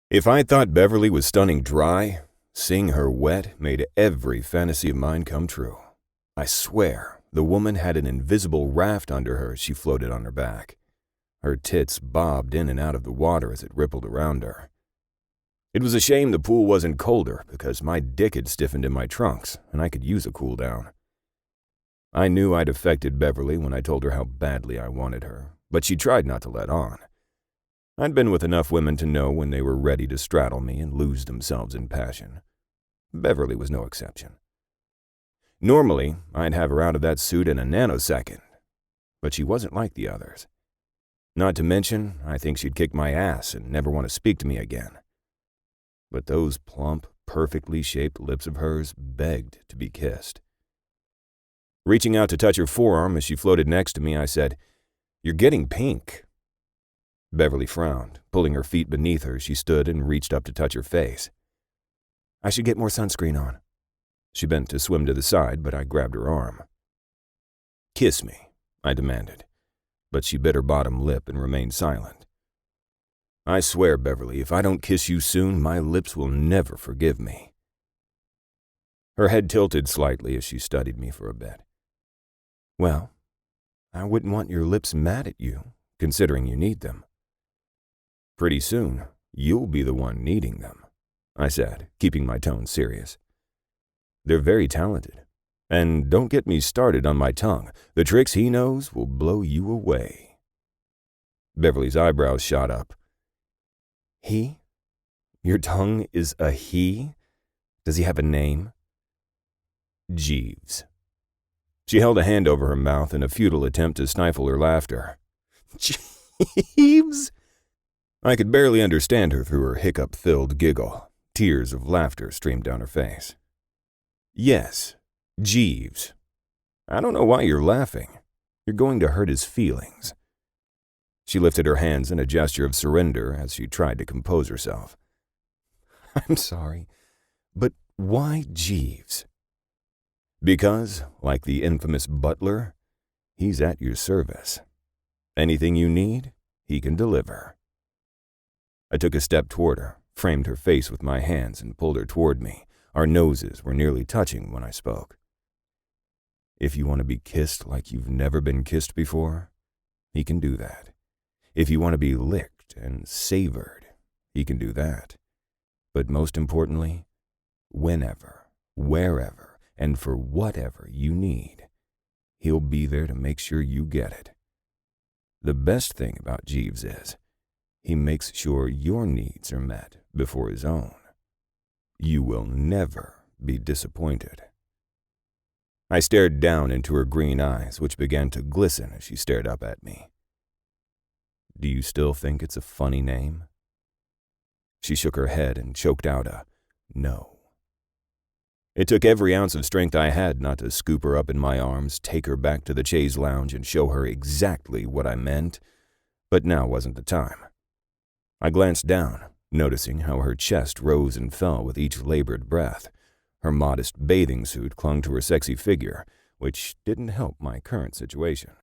If I thought Beverly was stunning dry, seeing her wet made every fantasy of mine come true. I swear, the woman had an invisible raft under her as she floated on her back. Her tits bobbed in and out of the water as it rippled around her. It was a shame the pool wasn't colder because my dick had stiffened in my trunks and I could use a cool down. I knew I'd affected Beverly when I told her how badly I wanted her, but she tried not to let on. I'd been with enough women to know when they were ready to straddle me and lose themselves in passion. Beverly was no exception. Normally, I'd have her out of that suit in a nanosecond, but she wasn't like the others. Not to mention, I think she'd kick my ass and never want to speak to me again. But those plump, perfectly shaped lips of hers begged to be kissed. Reaching out to touch her forearm as she floated next to me, I said, "You're getting pink." Beverly frowned, pulling her feet beneath her as she stood and reached up to touch her face. "I should get more sunscreen on." She bent to swim to the side, but I grabbed her arm. "Kiss me," I demanded, but she bit her bottom lip and remained silent. "I swear, Beverly, if I don't kiss you soon, my lips will never forgive me." Her head tilted slightly as she studied me for a bit. "Well, I wouldn't want your lips mad at you, considering you need them." "Pretty soon, you'll be the one needing them," I said, keeping my tone serious. "They're very talented. And don't get me started on my tongue. The tricks he knows will blow you away." Beverly's eyebrows shot up. "He? Your tongue is a he? Does he have a name?" "Jeeves." She held a hand over her mouth in a futile attempt to stifle her laughter. "Jeeves?" I could barely understand her through her hiccup-filled giggle. Tears of laughter streamed down her face. "Yes, Jeeves. I don't know why you're laughing. You're going to hurt his feelings." She lifted her hands in a gesture of surrender as she tried to compose herself. "I'm sorry, but why Jeeves?" "Because, like the infamous butler, he's at your service. Anything you need, he can deliver." I took a step toward her, framed her face with my hands, and pulled her toward me. Our noses were nearly touching when I spoke. "If you want to be kissed like you've never been kissed before, he can do that. If you want to be licked and savored, he can do that. But most importantly, whenever, wherever, and for whatever you need, he'll be there to make sure you get it. The best thing about Jeeves is, he makes sure your needs are met before his own. You will never be disappointed." I stared down into her green eyes, which began to glisten as she stared up at me. "Do you still think it's a funny name?" She shook her head and choked out a no. It took every ounce of strength I had not to scoop her up in my arms, take her back to the chaise lounge, and show her exactly what I meant, but now wasn't the time. I glanced down, noticing how her chest rose and fell with each labored breath. Her modest bathing suit clung to her sexy figure, which didn't help my current situation.